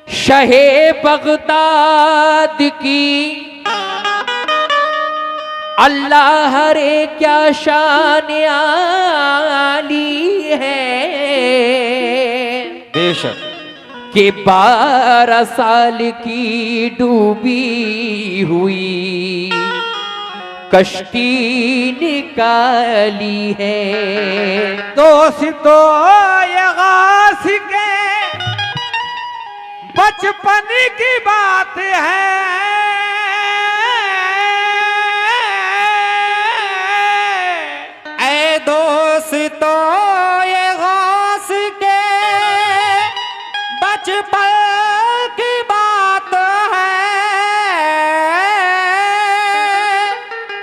शहे बगदाद की अल्लाह रे क्या शान आली है। बेशक कि 12 साल की डूबी हुई कश्ती निकाली है। दोस्तों ये गास के बचपन की बात है। ऐ दोस्तों ये गास के बचपन की बात है।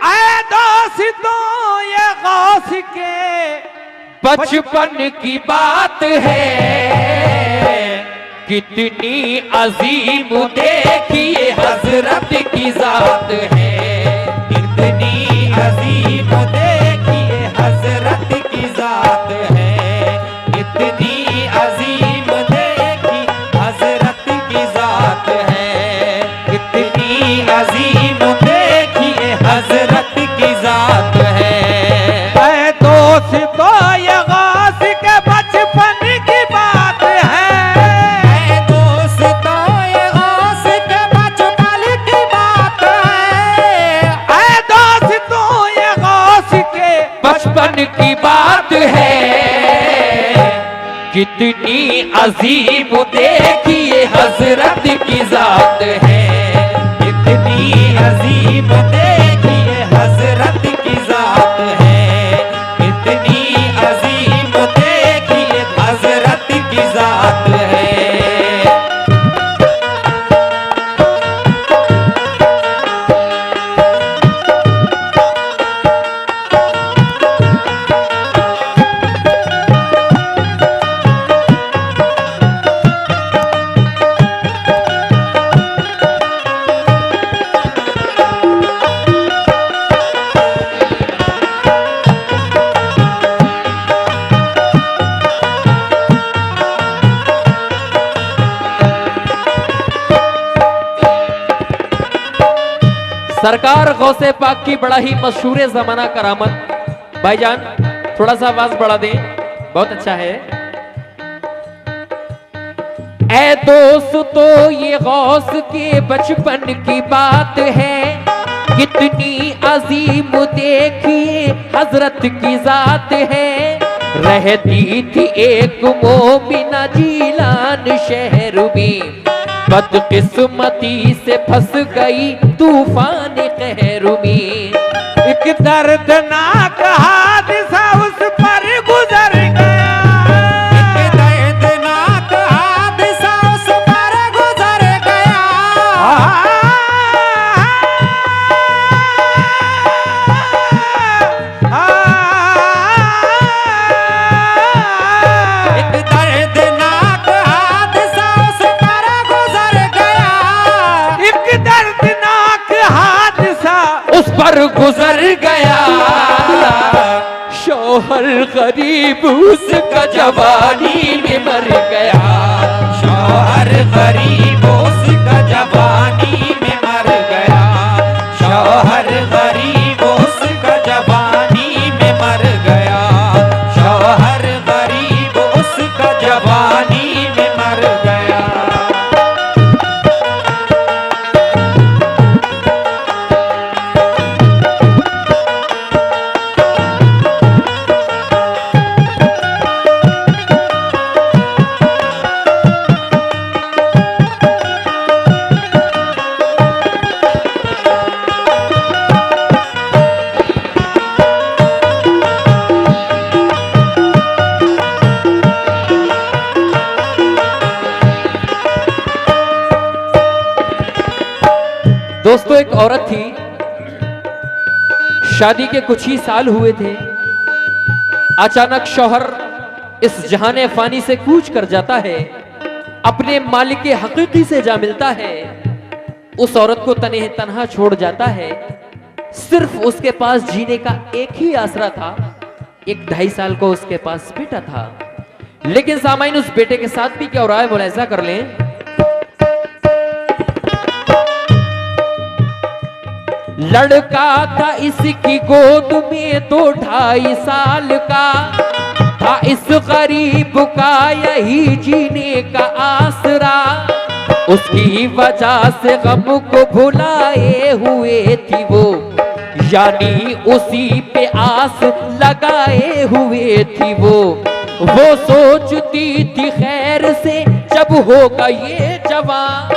ऐ दोस्तों ये गास के बचपन की बात है। कितनी अजीम देखिए हजरत की जात है। कितनी अजीम देखिए हजरत की जात है। कितनी अजीम देखी हजरत की जात है। कितनी अजीम देखिए हजरत की जात है। ऐ दोस्तों ये गास के बचपन की बात है। ऐ दोस्तों ये गास के बचपन की बात है। ऐ दोस्तों ये गास के बचपन की बात है। कितनी अजीम देखिए हजरत की जात है। कितनी अजीम देखिए हजरत की जात है। कितनी अजीम देखिए हजरत की जात है। सरकार गौसे पाक की बड़ा ही मशहूर जमाना करामत। भाईजान थोड़ा सा आवाज बढ़ा दें, बहुत अच्छा है। ऐ दोस्तों ये गौस के बचपन की बात है। कितनी अजीम देखिए हजरत की जात है। रहती थी एक मोमिना जीलान शहर में। बदकिस्मती से फंस गई तूफान कहर में। एक दर्दनाक हादसा उस पर गुजर गया। एक दर्दनाक हादसा उस पर गुजर गया। एक दर्दनाक हादसा उस पर गुजर गया। एक दर्दनाक हादसा उस पर गुजर गया। शौहर गरीब उसका जवानी में मर गया। शौहर गरीब उसका जवानी में मर गया। शौहर गरीब उसका जवानी में मर गया। शौहर गरीब उसका जवानी में मर गया। दोस्तों एक औरत थी, शादी के कुछ ही साल हुए थे। अचानक शौहर इस जहाने फानी से कूच कर जाता है। अपने मालिक हकीकी से जा मिलता है। उस औरत को तने तन्हा छोड़ जाता है। सिर्फ उसके पास जीने का एक ही आसरा था। एक 2.5 साल को उसके पास बेटा था। लेकिन सामाइन उस बेटे के साथ भी क्या हो रहा है मुलाहिजा कर लें। लड़का था इसकी गोद में तो 2.5 साल का, था इस गरीब का यही जीने का आसरा। उसकी वजह से गम को भुलाए हुए थी वो, यानी उसी पे आस लगाए हुए थी वो सोचती थी खैर से जब होगा ये जवान,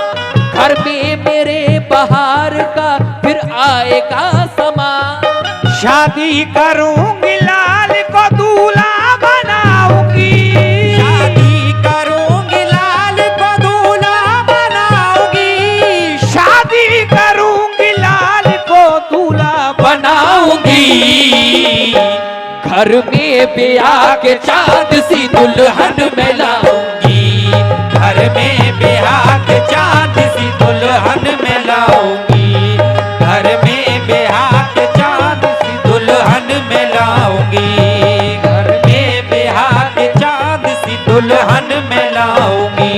घर में मेरे बहार का फिर आएगा समा। शादी करूंगी लाल को दूल्हा बनाऊंगी, शादी करूंगी लाल को दूल्हा बनाऊंगी, शादी करूंगी लाल को दूल्हा बनाऊंगी। घर में ब्याह के चांद सी दुल्हन में लाऊंगी, घर में ब्याह के चांद सी दुल्हन में लाऊंगी, घर में ब्याह के चांद सी दुल्हन में लाऊंगी, घर में ब्याह के चांद सी दुल्हन में लाऊंगी।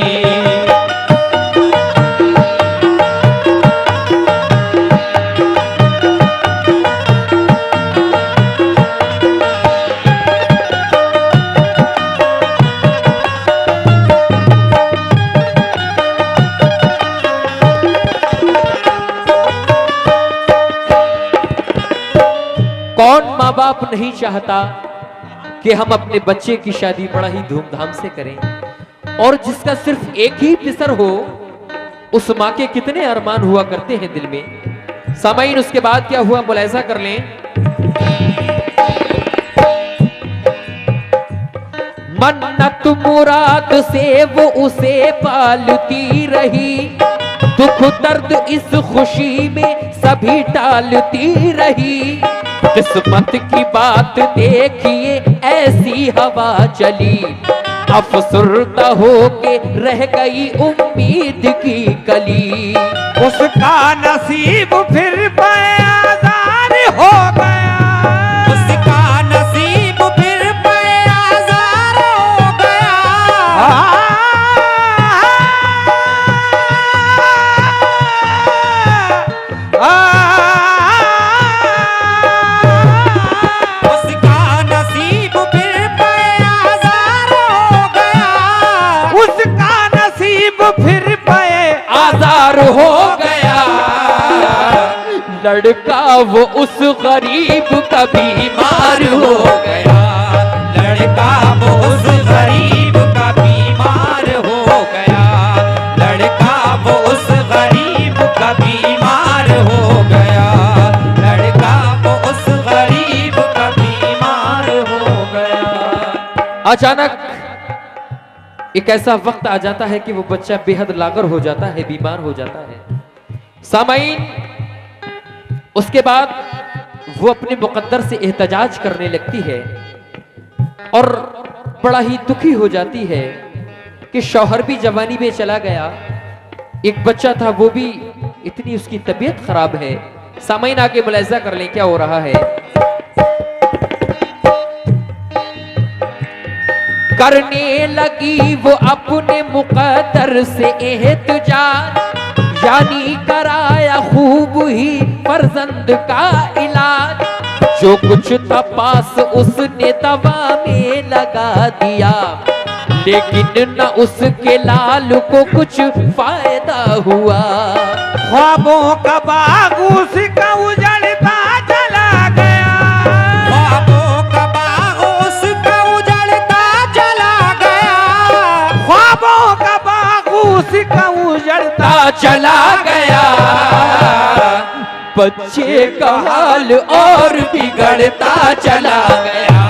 कौन माँ बाप नहीं चाहता कि हम अपने बच्चे की शादी बड़ा ही धूमधाम से करें, और जिसका सिर्फ एक ही पिसर हो उस माँ के कितने अरमान हुआ करते हैं दिल में। सामाइन उसके बाद क्या हुआ मुलाहिजा कर लें। मन्नत मुराद से वो उसे पालती रही, दुख दर्द इस खुशी में सभी टालती रही। किस्मत की बात देखिए ऐसी हवा चली, अफसरदा होके रह गई उम्मीद की कली। उसका नसीब फिर बेआज़ार हो गया, उसका नसीब फिर बेआज़ार हो गया, उसका नसीब फिर बेआज़ार हो गया, उसका नसीब फिर आज़ार हो गया। लड़का वो उस गरीब का बीमार हो गया, लड़का वो उस गरीब का बीमार हो गया, लड़का वो उस गरीब का बीमार हो गया, लड़का वो उस गरीब का बीमार हो गया। अचानक एक ऐसा वक्त आ जाता है कि वो बच्चा बेहद लागर हो जाता है, बीमार हो जाता है। सामाइन उसके बाद वो अपने मुकद्दर से एहतजाज करने लगती है और बड़ा ही दुखी हो जाती है कि शौहर भी जवानी में चला गया, एक बच्चा था वो भी, इतनी उसकी तबीयत खराब है। सामाइन आके मुलाहिजा कर लें क्या हो रहा है। करने लगी वो अपने मुकद्दर से एहतजाज, यानी कराया खूब ही फर्जंद का इलाज। जो कुछ था पास उसने दवा में लगा दिया, लेकिन न उसके लाल को कुछ फायदा हुआ। ख्वाबों का बाग उसका उजड़ता चला गया, ख्वाबों का बाग उसका उजड़ता चला गया, ख्वाबों का बाग उसका उजड़ता चला गया। बच्चे का हाल और बिगड़ता चला गया,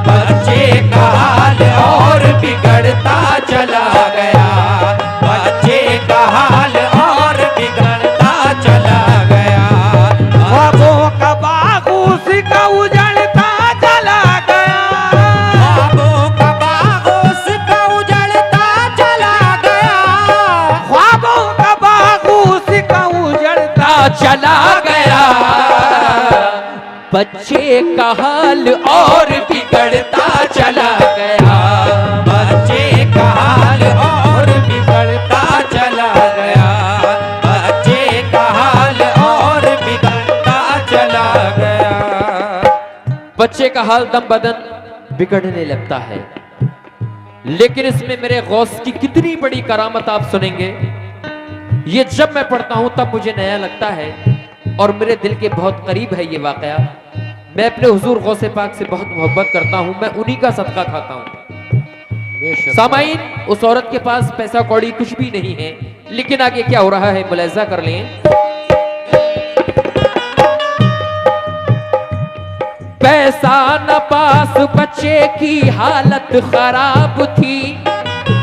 बच्चे का हाल और बिगड़ता चला गया, बच्चे का हाल और बिगड़ता चला गया। ख्वाबों का बाग उसका उजड़ता चला गया, ख्वाबों का बाग उसका उजड़ता चला गया, ख्वाबों का बाग उसका उजड़ता चला गया। बच्चे का हाल और बिगड़ता चला गया, बच्चे बच्चे का हाल दम बदन बिगड़ने लगता है। लेकिन इसमें मेरे गौस की कितनी बड़ी करामत आप सुनेंगे। ये जब मैं पढ़ता हूं तब मुझे नया लगता है और मेरे दिल के बहुत करीब है ये वाकया। मैं अपने हुजूर गौसे पाक से बहुत मोहब्बत करता हूं, मैं उन्हीं का सदका खाता हूं। सामाइन, उस औरत के पास पैसा कौड़ी कुछ भी नहीं है, लेकिन आगे क्या हो रहा है मुलाहिजा कर लें। पैसा न पास, बच्चे की हालत खराब थी,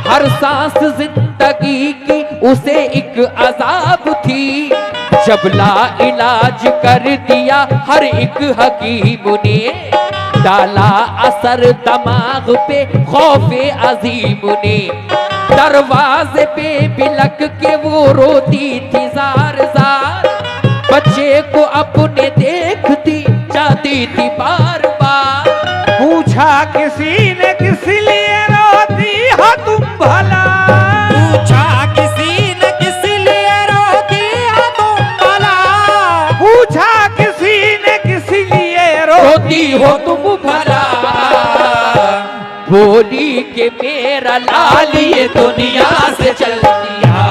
हर सांस जिंदगी की उसे एक अजाब थी। जब ला इलाज कर दिया हर एक हकीम ने, डाला असर दिमाग पे खौफे अजीम ने। दरवाजे पे बिलक के वो रोती थी जार जार, बच्चे को अपने देखती जाती थी बार बार। पूछा किसी ने किस लिए रोती हो तुम भला, पूछा किसी ने किस लिए रोती हो तुम भला, पूछा किसी ने किस लिए रोती हो तुम भला। बोली के मेरा लाल ये दुनिया से चल दिया,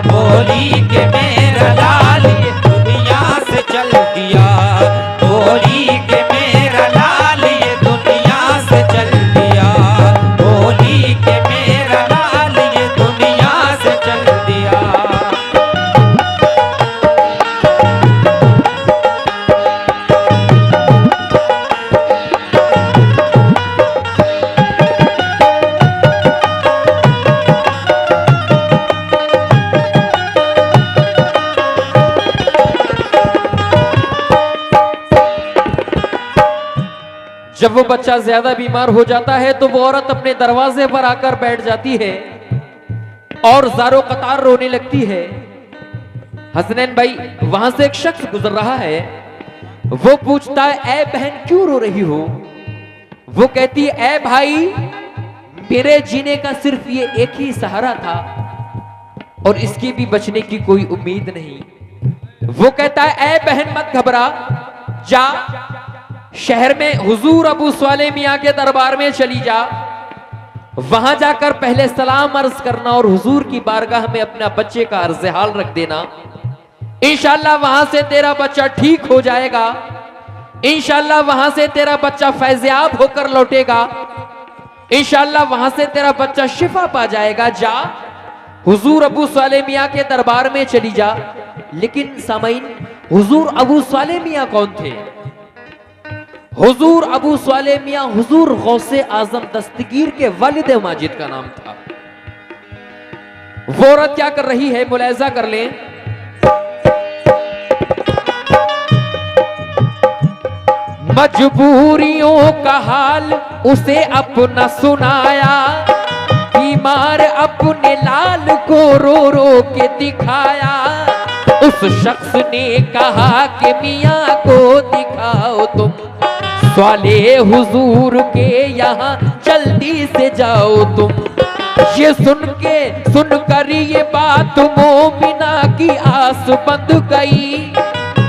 बोली के मेरा लाल ये दुनिया से चल दिया, बोली के मेरा लाल ये दुनिया से चल दिया, बोली के मेरा लाल ये दुनिया से चल दिया। जब वो बच्चा ज्यादा बीमार हो जाता है तो वो औरत अपने दरवाजे पर आकर बैठ जाती है और ज़ारो कतार रोने लगती है। हसनैन भाई, वहां से एक शख्स गुजर रहा है, वो पूछता है ऐ बहन क्यों रो रही हो। वो कहती है ऐ भाई, मेरे जीने का सिर्फ ये एक ही सहारा था और इसकी भी बचने की कोई उम्मीद नहीं। वो कहता है ऐ बहन मत घबरा, जा शहर में हुजूर अबू स्वाले मियां के दरबार में चली जा, वहां जाकर पहले सलाम अर्ज करना और हुजूर की बारगाह में अपना बच्चे का अर्ज हाल रख देना। इंशाअल्लाह वहां से तेरा बच्चा ठीक हो जाएगा, इंशाअल्लाह वहां से तेरा बच्चा फैज़याब होकर लौटेगा, इंशाअल्लाह वहां से तेरा बच्चा शिफा पा जाएगा। जा हुजूर अबू स्वाले मियां के दरबार में चली जा। लेकिन सामाइन, हुजूर अबू स्वाले मियां कौन थे? हुजूर अबू स्वाले मियां हुजूर गौसे आजम दस्तगीर के वालिद माजिद का नाम था। वो औरत क्या कर रही है मुलाहिजा कर लें। मजबूरियों का हाल उसे अपना सुनाया, बीमार अपने लाल को रो रो के दिखाया। उस शख्स ने कहा कि मियां को दिखाओ तुम, स्वाले हुजूर के यहाँ जल्दी से जाओ तुम। ये सुनकर ये बात मोमिना की आस बंद गई,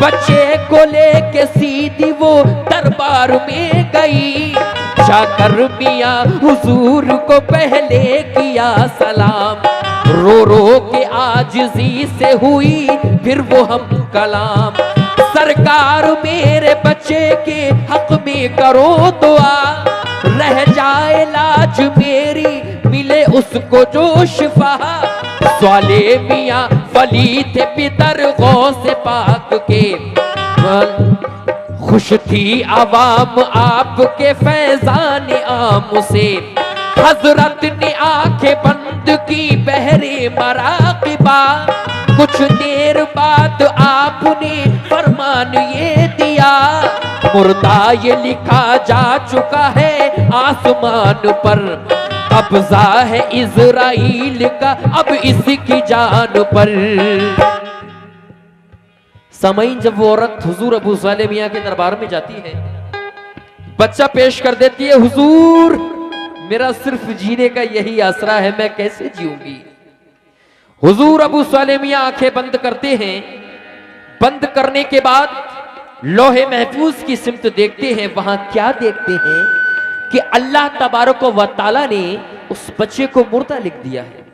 बच्चे को लेके सीधी वो दरबार में गई। जाकर मियां हुजूर को पहले किया सलाम, रो रो के आजिज़ी से हुई फिर वो हम कलाम। सरकार मेरे बच्चे के हक में करो दुआ, रह जाए लाज मेरी मिले उसको जो शिफा। स्वाले मियां वली थे पितर गौसे पाक के, खुश थी आवाम आपके फैजान आम से। हजरत ने आंखें बंद की बहरे मराकिबा, कुछ देर बाद आपने फरमान ये दिया, मुर्दा ये लिखा जा चुका है आसमान पर, कब्जा है इज़राइल का अब इसकी जान पर। समईन, जब वो औरत हुजूर अबू स्वाले मियां के दरबार में जाती है, बच्चा पेश कर देती है, हुजूर मेरा सिर्फ जीने का यही आसरा है, मैं कैसे जीऊंगी। हुजूर अबू स्वाले मियां आंखें बंद करते हैं। बंद करने के बाद लोहे महफूज की सिमत देखते हैं, वहां क्या देखते हैं कि अल्लाह तबारक व तआला ने उस बच्चे को मुर्दा लिख दिया है।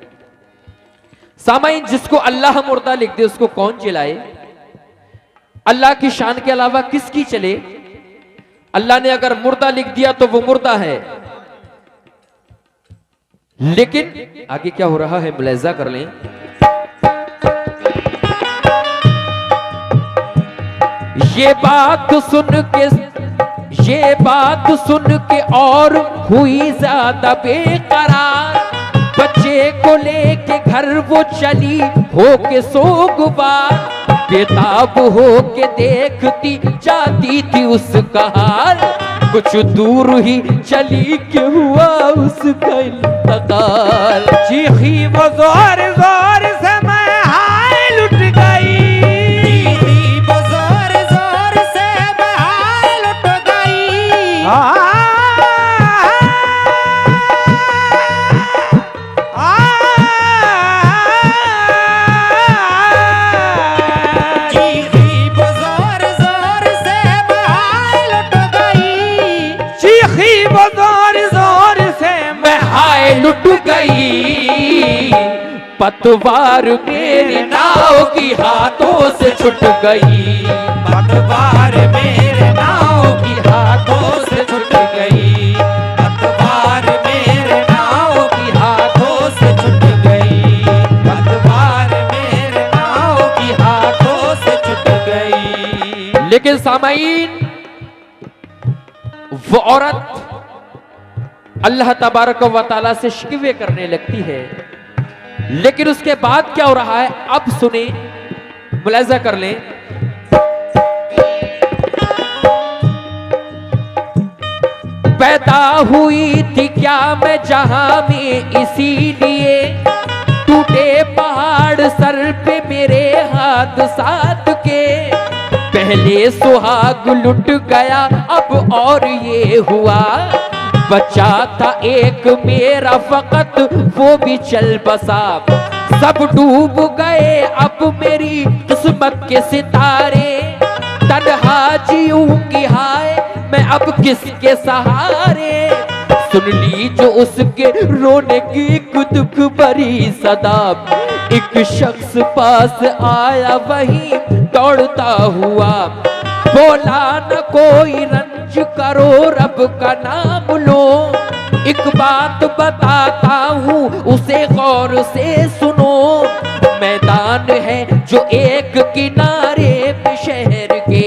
सामाइन, जिसको अल्लाह मुर्दा लिख दे उसको कौन जिलाए? अल्लाह की शान के अलावा किसकी चले? अल्लाह ने अगर मुर्दा लिख दिया तो वो मुर्दा है। लेकिन आगे क्या हो रहा है मुलाहिजा कर लें। ये बात सुन के और हुई ज्यादा बेकरार, बच्चे को लेके घर वो चली होके सोगवार, बेताब होके देखती जाती थी उसका हाल, कुछ दूर ही चली के हुआ उसका इंतकाल। चीखी वो जोर जोर से मैं हाय लुट गई, चीखी वो जोर जोर से मैं हाय लुट गई। चीखी वो जोर जोर से मैं हाय लुट गई। चीखी वो जोर जोर से मैं हाय लुट गई, पतवार मेरे नाव की हाथों से छुट गई, पतवार मेरे नाव की हाथों से छूट गई, पतवार मेरे नाव की हाथों से छूट गई, पतवार मेरे नाव की हाथों से छूट गई। लेकिन सामाईन, वो औरत अल्लाह तबारक व तआला से शिकवे करने लगती है। लेकिन उसके बाद क्या हो रहा है अब सुने, मुलाहिजा कर लें। पैदा हुई थी क्या मैं जहां में इसीलिए, टूटे पहाड़ सर पे मेरे हाथ साथ के, पहले सुहाग लुट गया अब और ये हुआ, बचा था एक मेरा फकत वो भी चल बसा, सब डूब गए अब मेरी किस्मत के सितारे, तन्हा जीऊंगी हाय मैं अब किसके सहारे, सुन ली जो उसके रोने की एक दुख भरी सदा, एक शख्स पास आया वही दौड़ता हुआ, बोला न कोई रंज करो रब का नाम लो, एक बात बताता हूँ उसे गौर से सुनो, मैदान है जो एक किनारे पे शहर के,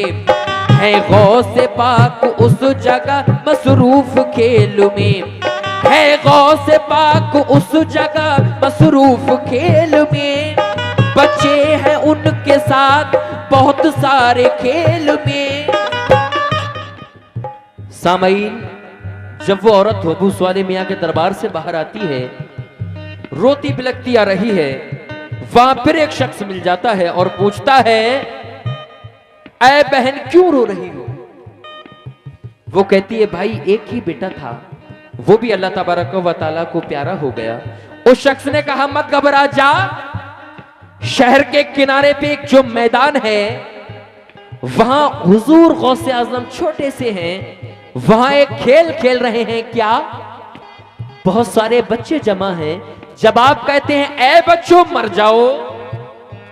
है गौसे पाक उस जगह मसरूफ खेल में, है गौसे पाक उस जगह मसरूफ खेल में, बच्चे हैं उनके साथ बहुत सारे खेल में। सामईन, जब वो औरत अबू स्वाले मियां के दरबार से बाहर आती है, रोती बिलखती आ रही है, वहां फिर एक शख्स मिल जाता है और पूछता है, ऐ बहन क्यों रो रही हो? वो कहती है, भाई एक ही बेटा था, वो भी अल्लाह तबारक व तआला को प्यारा हो गया। उस शख्स ने कहा, मत घबरा जा, शहर के किनारे पे एक जो मैदान है वहां हुजूर गौसे आजम छोटे से हैं, वहां एक खेल खेल रहे हैं। क्या? बहुत सारे बच्चे जमा हैं। जब आप कहते हैं ऐ बच्चों मर जाओ,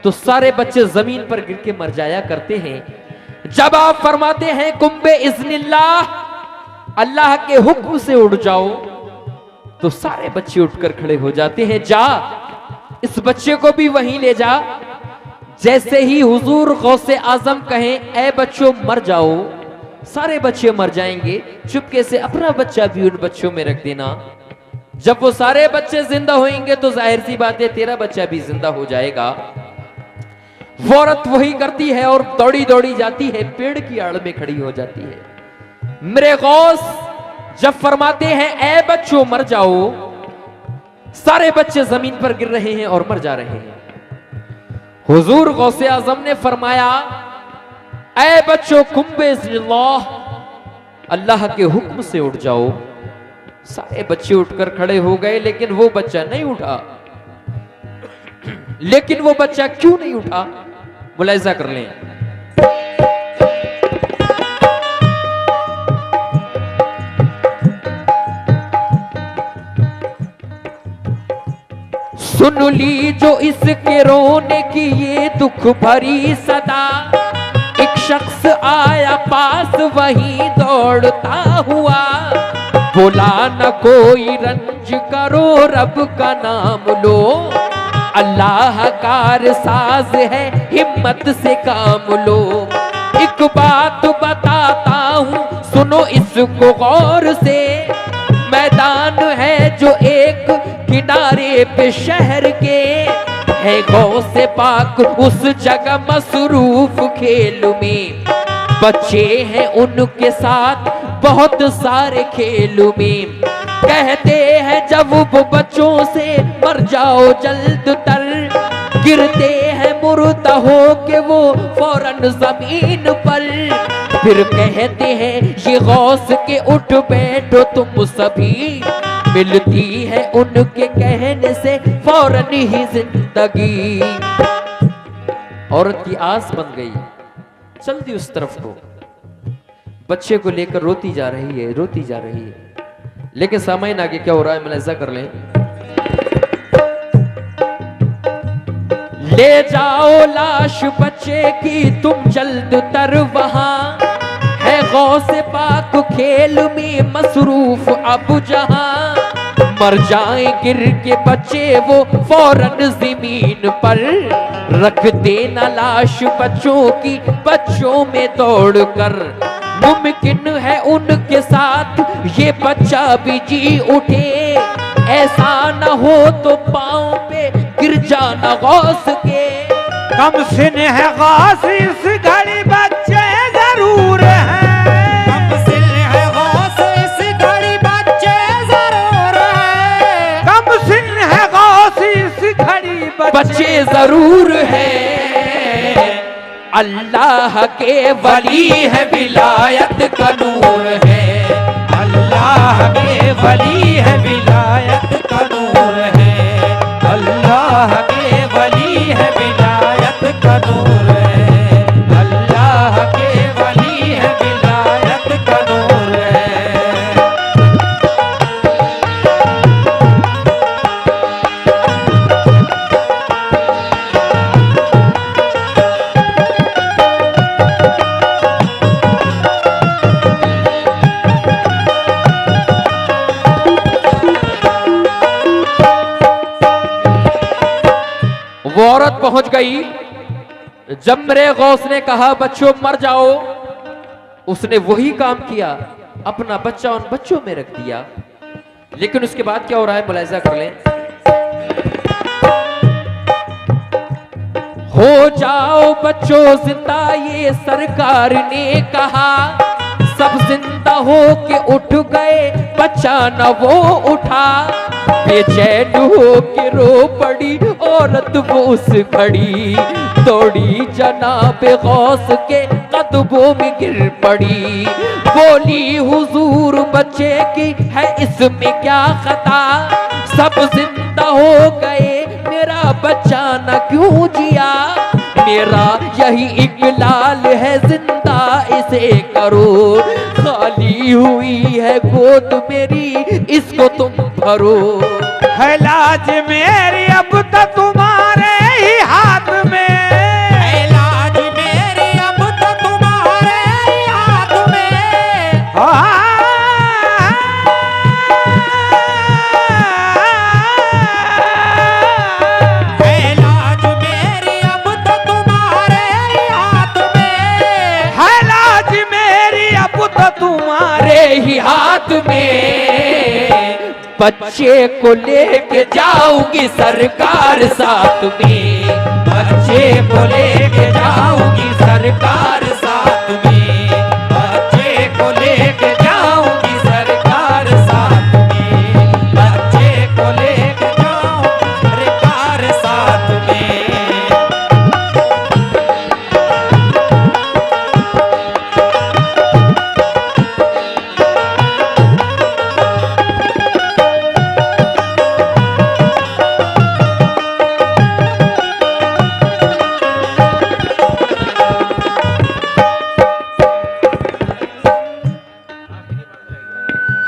तो सारे बच्चे जमीन पर गिर के मर जाया करते हैं। जब आप फरमाते हैं कुंबे इज़्निल्लाह, अल्लाह के हुक्म से उड़ जाओ, तो सारे बच्चे उठकर खड़े हो जाते हैं। जा, इस बच्चे को भी वहीं ले जा। जैसे ही हुजूर गौसे आजम कहें ऐ बच्चों मर जाओ, सारे बच्चे मर जाएंगे। चुपके से अपना बच्चा भी उन बच्चों में रख देना। जब वो सारे बच्चे जिंदा होंगे तो जाहिर सी बात है तेरा बच्चा भी जिंदा हो जाएगा। वो औरत वही करती है और दौड़ी दौड़ी जाती है, पेड़ की आड़ में खड़ी हो जाती है। मेरे गौस जब फरमाते हैं ऐ बच्चों मर जाओ, सारे बच्चे जमीन पर गिर रहे हैं और मर जा रहे हैं। हुजूर गौसे आजम ने फरमाया ऐ बच्चों कुंबे इज़्निल्लाह, अल्लाह के हुक्म से उठ जाओ। सारे बच्चे उठकर खड़े हो गए, लेकिन वो बच्चा नहीं उठा। लेकिन वो बच्चा क्यों नहीं उठा, मुलाहिजा कर लें। सुन ली जो इसके रोने की ये दुख भरी सदा। एक शख्स आया पास वहीं दौड़ता हुआ, बोला न कोई रंज करो रब का नाम लो, अल्लाह कार साज है हिम्मत से काम लो। एक बात बताता हूँ सुनो इसको गौर से, मैदान है जो एक किनारे पे शहर के, है गौ से पाक उस जगह मसरूफ खेल में, बच्चे हैं उनके साथ बहुत सारे खेल में। कहते हैं जब वो बच्चों से मर जाओ जल्द तर, गिरते हैं मुर्दा हो के वो फौरन जमीन पर। फिर कहते हैं ये गौस के उठ बैठो तुम सभी, मिलती है उनके कहने से फौरन ही जिंदगी। औरत की आस बन गई, चल दी उस तरफ को, बच्चे को लेकर रोती जा रही है, रोती जा रही है। लेकिन सामयीन आगे क्या हो रहा है मुलाहिजा कर लें। ले जाओ लाश बच्चे की तुम जल्द तर वहां, है गौसे पाक खेल में मसरूफ अब जहां। मर जाए गिर के बच्चे वो फौरन जमीन पर, रख देना लाश बच्चों की बच्चों में दौड़ कर। मुमकिन है उनके साथ ये बच्चा भी जी उठे, ऐसा न हो तो पांव पे गिर जाना गौस के। कम सिन है गौस इस घड़ी बच्चे जरूर हैं, कम सिन है गौस इस घड़ी बच्चे जरूर हैं, कम सिन है गौस इस घड़ी बच्चे जरूर हैं। अल्लाह के वली है विलायत का नूर है, अल्लाह के वली है विलायत का नूर है, अल्लाह के वली है विलायत का नूर है, अल्लाह के वली है विलायत का नूर है। वो औरत पहुंच गई। जब मेरे गौस ने कहा बच्चों मर जाओ, उसने वही काम किया, अपना बच्चा उन बच्चों में रख दिया। लेकिन उसके बाद क्या हो रहा है मुलाहिजा कर लें। हो जाओ बच्चों जिंदा ये सरकार ने कहा, सब जिंदा हो के उठ गए बच्चा न वो उठा। बेचैन हो के रो पड़ी औरत वो उस खड़ी, दौड़ी जनाब गौस के कदमों में गिर पड़ी। बोली हुजूर बच्चे की है इसमें क्या खता, सब जिंदा हो गए मेरा बच्चा न क्यों जिया। मेरा यही इकलाल है जिंदा इसे करो, खाली हुई है गोद मेरी इसको तुम भरो। है लाज मेरी अब तो तुम्हारे ही हाथ में, है लाज मेरी अब तो तुम्हारे ही हाथ में, है लाज मेरी अब तो तुम्हारे ही हाथ में, है लाज मेरी अब तो तुम्हारे रे ही हाथ में। बच्चे को लेके जाऊंगी सरकार साथ में, बच्चे को लेके जाऊंगी सरकार साथ में, बच्चे को लेके जाऊंगी सरकार साथ में, बच्चे को लेके जाऊंगी सरकार साथ में।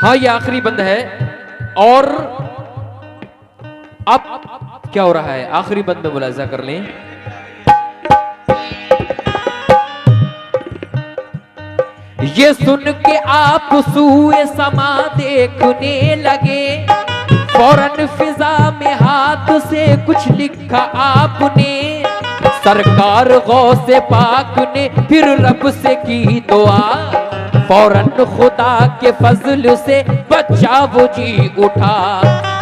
हाँ ये आखिरी बंद है। और अब क्या हो रहा है, आखिरी बंद में मुलाजा कर लें। ये सुन के आप सूए समा देखने लगे, फौरन फिजा में हाथ से कुछ लिखा आपने। सरकार गौसे पाक ने फिर रब से की दुआ, फौरन खुदा के फजल से बच्चा वो जी उठा।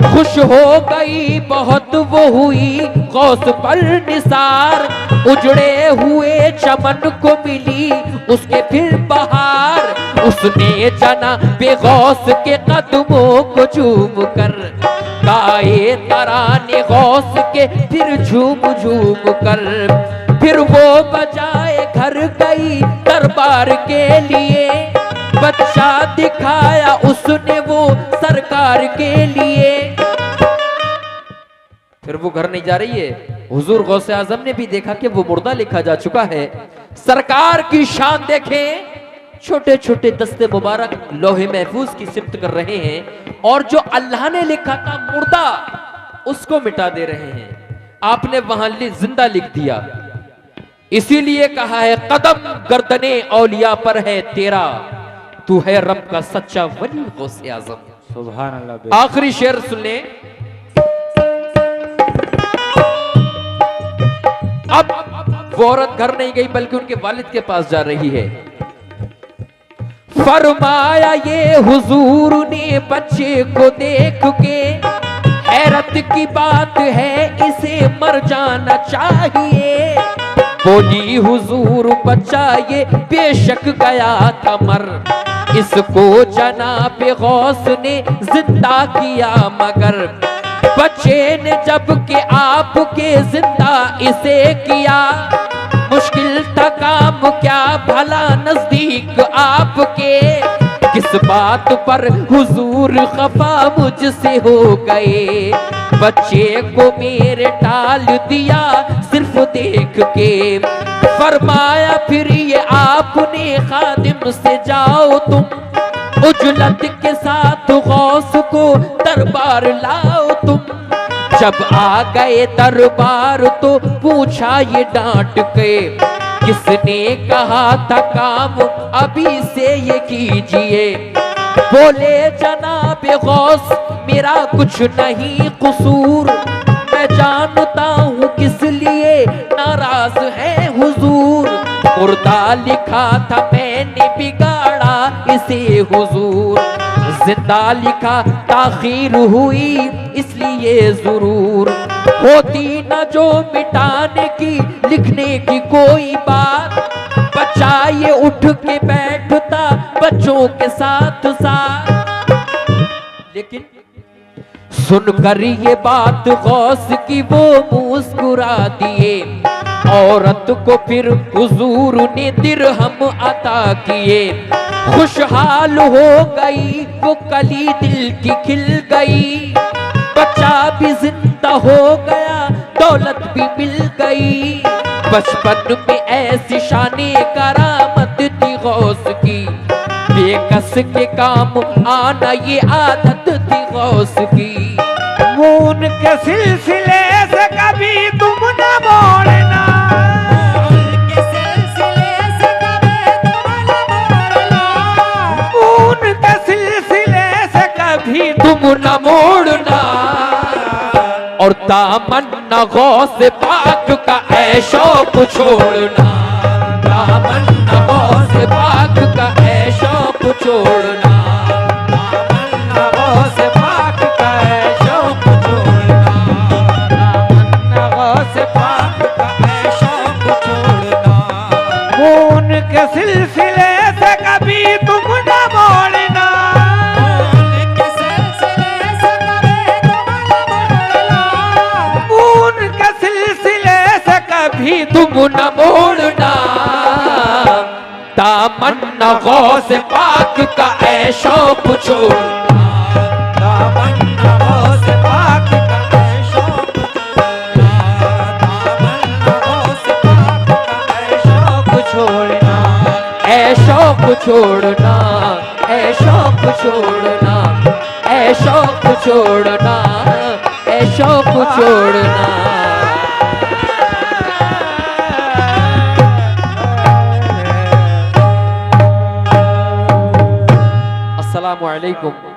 खुश हो गई बहुत वो हुई गौस पर निसार, उजड़े हुए चमन को मिली उसके फिर बहार। उसने जना बेगौस के कदमों को चूम कर, गाए तराने गौस के फिर झूम झूम कर। फिर वो बजाए घर गई दरबार के लिए, बच्चा दिखाया उसने वो सरकार के लिए। फिर वो घर नहीं जा रही है, हुजूर गौसे आजम ने भी देखा कि वो मुर्दा लिखा जा चुका है। सरकार की शान देखें, छोटे छोटे दस्ते मुबारक लोहे महफूज की सिफ्त कर रहे हैं, और जो अल्लाह ने लिखा था मुर्दा उसको मिटा दे रहे हैं। आपने वहां जिंदा लिख दिया, इसीलिए कहा है कदम गर्दने औलिया पर है तेरा, तू है रब का सच्चा वली गौसे आजम। सुभान अल्लाह। आखिरी शेर सुन ले। अब वो औरत घर नहीं गई बल्कि उनके वालिद के पास जा रही है। फरमाया ये हुजूर ने बच्चे को देख के, हैरत की बात है इसे मर जाना चाहिए। बोली हुजूर बच्चा ये बेशक गया था मर, इसको जनाब गौस ने जिंदा किया मगर। बच्चे ने जब के आपके जिंदा इसे किया, मुश्किल था काम क्या भला नजदीक आपके। किस बात पर हुजूर खफा मुझसे हो गए, बच्चे को मेरे टाल दिया सिर्फ देख के। फरमाया फिर ये आपने खादिम से जाओ तुम, उजलत के साथ गौस को दरबार लाओ तुम। जब आ गए दरबार तो पूछा ये डांट के, किसने कहा था काम अभी से ये कीजिए। बोले जनाब गौस मेरा कुछ नहीं कसूर, मैं जानता हूँ किस लिए नाराज है हुजूर। मुर्दा लिखा था मैंने बिगाड़ा इसे हुजूर, जिंदा लिखा ताखीर हुई इसलिए जरूर। होती न जो मिटाने की लिखने की कोई बात, बच्चा ये उठ के बैठता बच्चों के साथ साथ। लेकिन सुनकर ये बात गौस की वो मुस्कुरा दिए, औरत को फिर हुजूर ने दिरहम अता किए। खुशहाल हो गई वो कली दिल की खिल गई, बच्चा भी जिंदा हो गया दौलत भी मिल गई। बचपन में ऐसी शाने करामत थी गौस की, बेकस के काम आना ये आदत थी गौस की। खून के सिलसिले से कभी तुम न मोड़ना, के सिलसिले से कभी तुम न मोड़ना, खून के सिलसिले से कभी तुम न मोड़ना। और तामन्ना गौस पाक का ऐशो को छोड़ना, तामन्ना गौस पाक का ऐशो को छोड़ना, तामन्ना गौस पाक का ऐशो को छोड़ना, तामन्ना गौस पाक का ऐशो को छोड़ना। खून के सिलसिले से कभी तुम न मोड़ना, के सिलसिले से कभी तुम न मोड़ना, खून के सिलसिले से कभी तुम न मोड़ना। तामन्ना गौस पाक का ऐशो को छोड़ना, तामन्ना गौस पाक का ऐशो को छोड़ना, तामन्ना गौस पाक का ऐशो को छोड़ना, ऐशो को छोड़ना, ऐशो को छोड़ना, ऐशो को छोड़ना, ऐशो को छोड़ना। अस्सलामु अलैकुम।